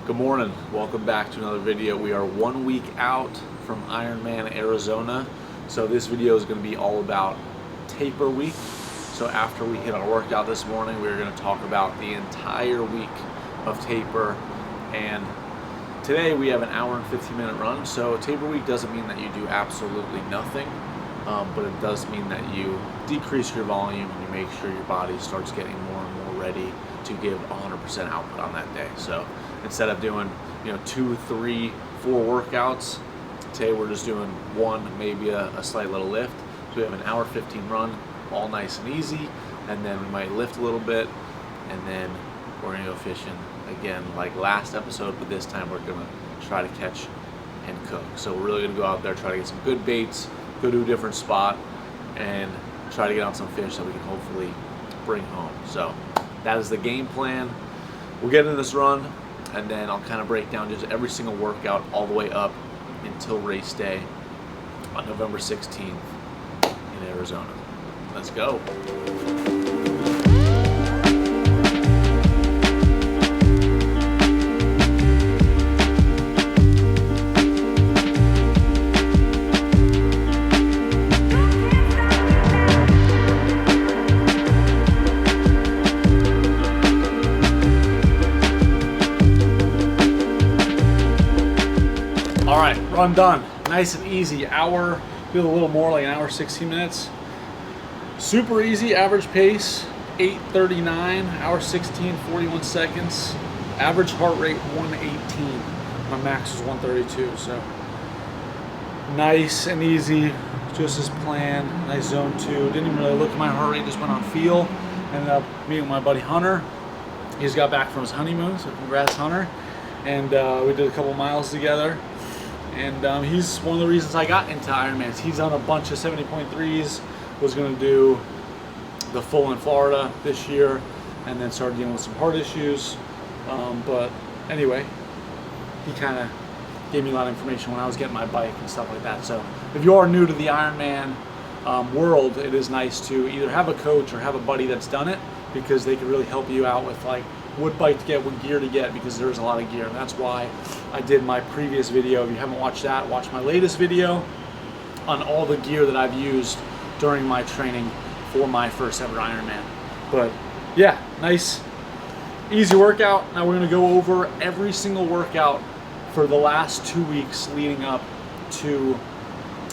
Good morning, welcome back to another video. We are 1 week out from Ironman Arizona. So this video is going to be all about taper week. So after we hit our workout this morning, we're going to talk about the entire week of taper. And today we have an hour and 15-minute run. So taper week doesn't mean that you do absolutely nothing, but it does mean that you decrease your volume and you make sure your body starts getting more and more ready to give 100% output on that day. So instead of doing 2, 3, 4 workouts, today we're just doing one, maybe a slight little lift. So we have an hour 15 run, all nice and easy, and then we might lift a little bit, and then we're gonna go fishing again like last episode, but this time we're gonna try to catch and cook. So we're really gonna go out there, try to get some good baits, go to a different spot, and try to get on some fish that we can hopefully bring home. So that is the game plan. We'll get into this run, and then I'll kind of break down just every single workout all the way up until race day on November 16th in Arizona. Let's go. All right, run done. Nice and easy. Hour, feel a little more like an hour 16 minutes. Super easy, average pace, 8:39, hour 16, 41 seconds. Average heart rate, 118. My max was 132, so nice and easy, just as planned. Nice zone 2. Didn't even really look at my heart rate, just went on feel. Ended up meeting my buddy Hunter. He just got back from his honeymoon, so congrats, Hunter. And we did a couple miles together. And he's one of the reasons I got into Ironman. He's done a bunch of 70.3s, was going to do the full in Florida this year, and then started dealing with some heart issues. But anyway, he kind of gave me a lot of information when I was getting my bike and stuff like that. So if you are new to the Ironman world, it is nice to either have a coach or have a buddy that's done it, because they can really help you out with like what bike to get, what gear to get, because there's a lot of gear. And that's why I did my previous video. If you haven't watched that, watch my latest video on all the gear that I've used during my training for my first ever Ironman. But yeah, nice, easy workout. Now we're gonna go over every single workout for the last 2 weeks leading up to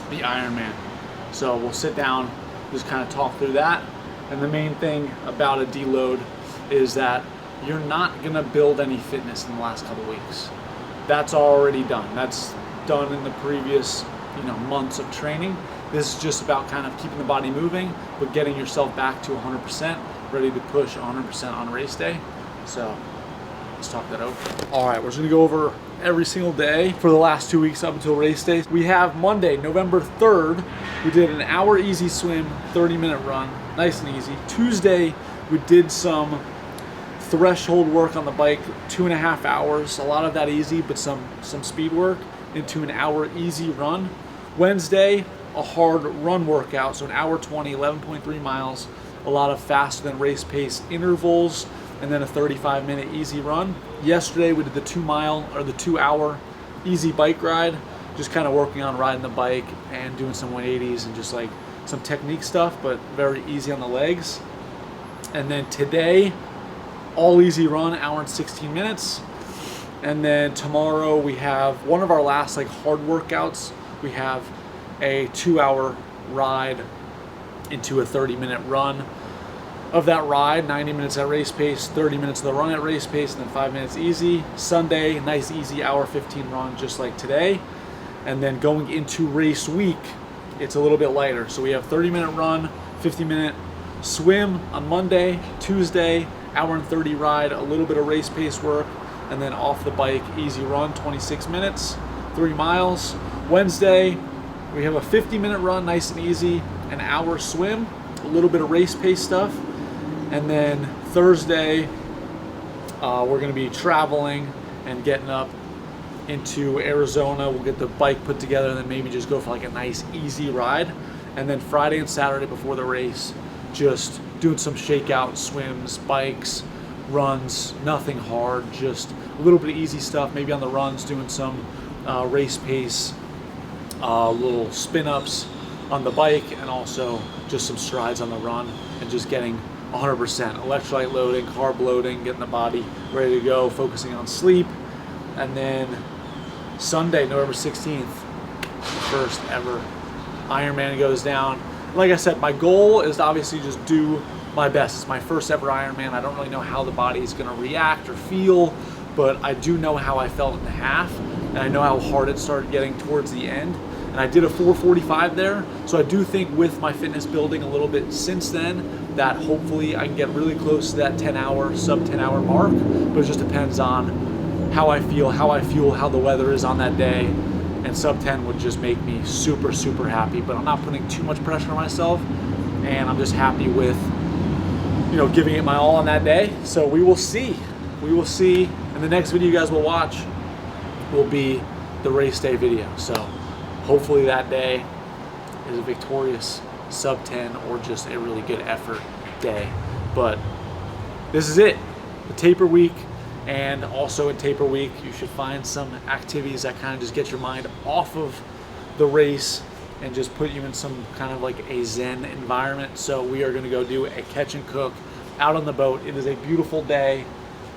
the Ironman. So we'll sit down, just kind of talk through that. And the main thing about a deload is that you're not gonna build any fitness in the last couple weeks. That's already done. That's done in the previous months of training. This is just about kind of keeping the body moving, but getting yourself back to 100%, ready to push 100% on race day. So let's talk that over. All right, we're just gonna go over every single day for the last 2 weeks up until race day. We have Monday, November 3rd, we did an hour easy swim, 30-minute run, nice and easy. Tuesday, we did some threshold work on the bike, 2.5 hours, a lot of that easy, but some speed work into an hour easy run. Wednesday, a hard run workout, so an hour 20, 11.3 miles, a lot of faster than race pace intervals, and then a 35-minute easy run. Yesterday we did the 2 hour easy bike ride, just kind of working on riding the bike and doing some 180s and just like some technique stuff, but very easy on the legs. And then today, all easy run, hour and 16 minutes. And then tomorrow we have one of our last like hard workouts. We have a 2-hour ride into a 30-minute run. Of that ride, 90 minutes at race pace, 30 minutes of the run at race pace, and then 5 minutes easy. Sunday, nice easy hour 15 run just like today. And then going into race week, it's a little bit lighter. So we have 30-minute run, 50-minute swim on Monday. Tuesday, hour and 30 ride, a little bit of race pace work, and then off the bike, easy run, 26 minutes, 3 miles. Wednesday, we have a 50-minute run, nice and easy, an hour swim, a little bit of race pace stuff. And then Thursday, we're gonna be traveling and getting up into Arizona. We'll get the bike put together and then maybe just go for like a nice easy ride. And then Friday and Saturday before the race, just doing some shakeout swims, bikes, runs, nothing hard, just a little bit of easy stuff, maybe on the runs, doing some race pace, little spin-ups on the bike, and also just some strides on the run, and just getting 100% electrolyte loading, carb loading, getting the body ready to go, focusing on sleep. And then Sunday, November 16th, the first ever Ironman goes down. Like I said, my goal is to obviously just do my best. It's my first ever Ironman. I don't really know how the body is going to react or feel, but I do know how I felt in the half, and I know how hard it started getting towards the end. And I did a 4:45 there, so I do think with my fitness building a little bit since then, that hopefully I can get really close to that 10-hour, sub 10-hour mark, but it just depends on how I feel, how the weather is on that day, and sub 10 would just make me super, super happy. But I'm not putting too much pressure on myself, and I'm just happy with, you know, giving it my all on that day. So we will see. We will see. And the next video you guys will watch will be the race day video. So hopefully that day is a victorious sub 10 or just a really good effort day. But this is it, the taper week. And also in taper week, you should find some activities that kind of just get your mind off of the race and just put you in some kind of like a zen environment. So we are going to go do a catch and cook out on the boat. It is a beautiful day,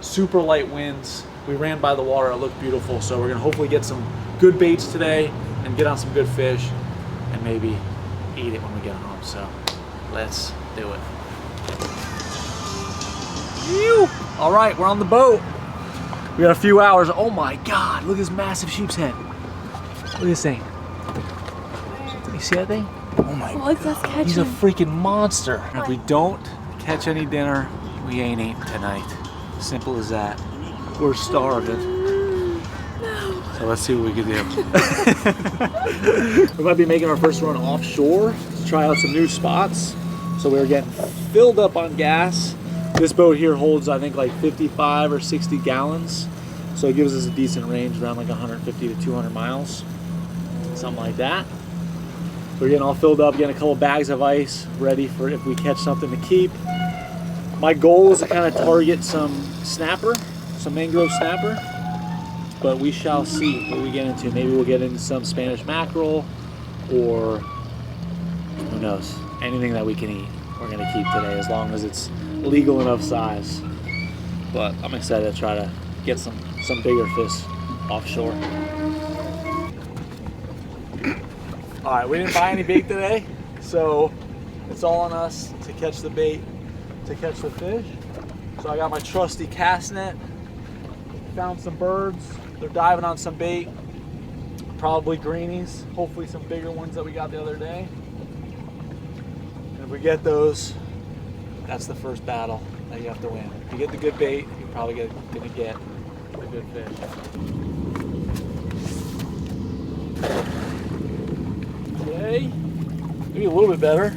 super light winds. We ran by the water, it looked beautiful. So we're going to hopefully get some good baits today and get on some good fish and maybe eat it when we get home. So let's do it. Phew. All right, we're on the boat. We got a few hours. Oh my God, look at this massive sheep's head. Look at this thing. You see that thing? Oh my God, he's a freaking monster. If we don't catch any dinner, we ain't eating tonight. Simple as that. We're starving. So let's see what we can do. We might be making our first run offshore to try out some new spots. So we're getting filled up on gas. This boat here holds, I think, like 55 or 60 gallons. So it gives us a decent range, around like 150 to 200 miles, something like that. We're getting all filled up, getting a couple bags of ice ready for if we catch something to keep. My goal is to kind of target some snapper, some mangrove snapper, but we shall see what we get into. Maybe we'll get into some Spanish mackerel, or who knows, anything that we can eat we're gonna keep today, as long as it's legal enough size. But I'm excited to try to get some bigger fish offshore. All right, we didn't buy any bait today, so it's all on us to catch the bait, to catch the fish. So I got my trusty cast net, found some birds. They're diving on some bait, probably greenies, hopefully some bigger ones that we got the other day. And if we get those, that's the first battle that you have to win. If you get the good bait, you're probably gonna get the good fish. Okay, maybe a little bit better.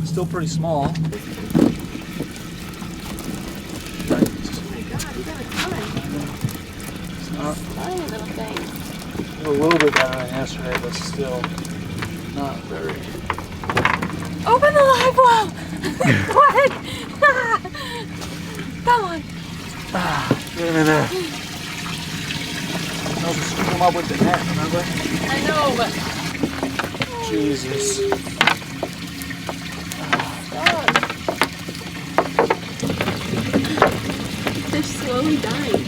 Still pretty small. Oh my God, you got a ton. Tiny little thing. A little bit better than yesterday, but still not very. Open the live well! Quick! Come on. Get him in there. I was scooping him up with the net, remember? I know, but... Jesus. God. They're slowly dying.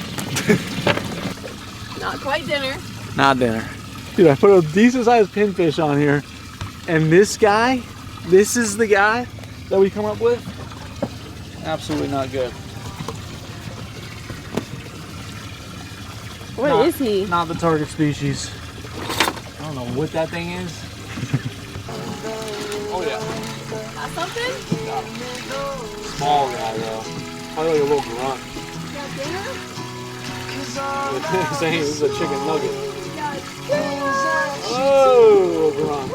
Not quite dinner. Not dinner. Dude, I put a decent sized pinfish on here, and this guy, this is the guy that we come up with? Absolutely not good. What is he? Not the target species. I don't know what that thing is. Oh yeah. Got something? Got him. Small guy though. Probably like a little grunt. Got dinner? Saying this is a chicken nugget. Oh, grunt.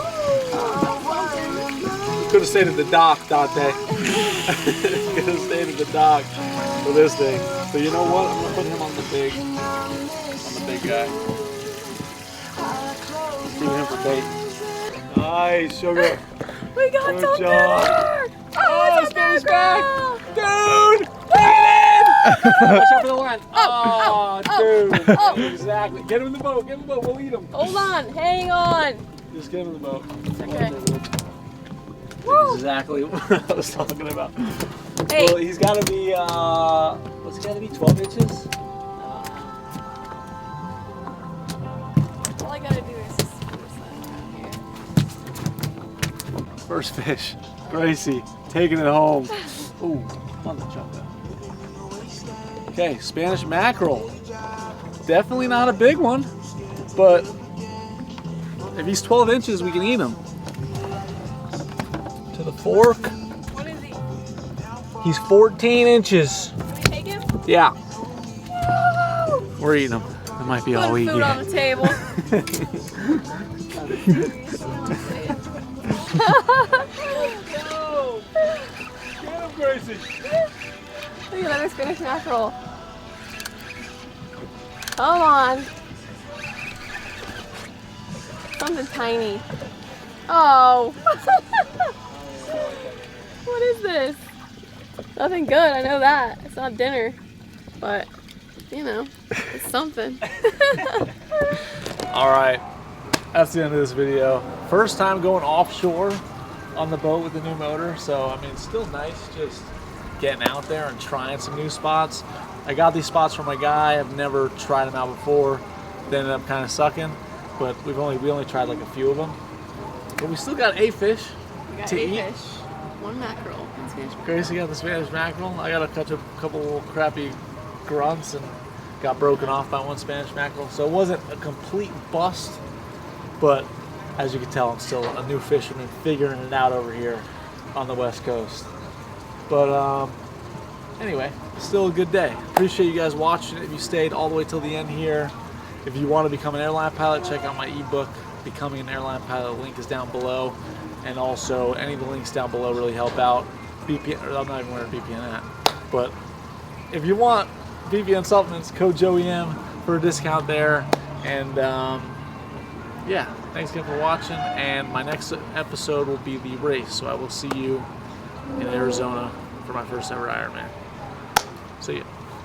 Could have stayed at the dock, Dante. Could have stayed at the dock for this thing. So you know what? I'm gonna put him on the big guy. Keep him for bait. Nice, sugar. We got Good some job. dinner! Oh, Spanish back! Dude! Bring it in! Watch out for the line. Oh, dude. oh. Exactly. Get him in the boat. Get him in the boat. We'll eat him. Hold on. Hang on. Just get him in the boat. Okay. That's exactly what I was talking about. Hey. Well, he's got to be, what's he got to be, 12 inches? All I gotta do is just here. First fish. Gracie, taking it home. Ooh, on the chocolate. Okay, Spanish mackerel. Definitely not a big one, but if he's 12 inches, we can eat him. To the fork. What is he? He's 14 inches. Can we take him? Yeah, Woo! we're eating him. That might be all we Put food on get. the table. Go! Get him, Gracie! Look at that Spanish mackerel. Come on. Something tiny. Oh. What is this? Nothing good, I know that. It's not dinner. But, you know, it's something. Alright, that's the end of this video. First time going offshore on the boat with the new motor, so I mean, it's still nice just getting out there and trying some new spots. I got these spots from a guy. I've never tried them out before. They ended up kind of sucking, but we only tried like a few of them. But we still got 8 fish We got to 8 eat. fish, 1 mackerel, and Spanish mackerel. Gracie got the Spanish mackerel. I got a couple little crappy grunts and got broken off by 1 Spanish mackerel. So it wasn't a complete bust, but as you can tell, I'm still a new fisherman figuring it out over here on the West Coast. But anyway, still a good day. Appreciate you guys watching. If you stayed all the way till the end here, if you want to become an airline pilot, check out my ebook, Becoming an Airline Pilot. The link is down below. And also, any of the links down below really help out. VPN, or I'm not even wearing VPN at, but if you want VPN supplements, code JOEM for a discount there. And yeah, thanks again for watching. And my next episode will be the race. So I will see you in Arizona for my first ever Ironman. See ya.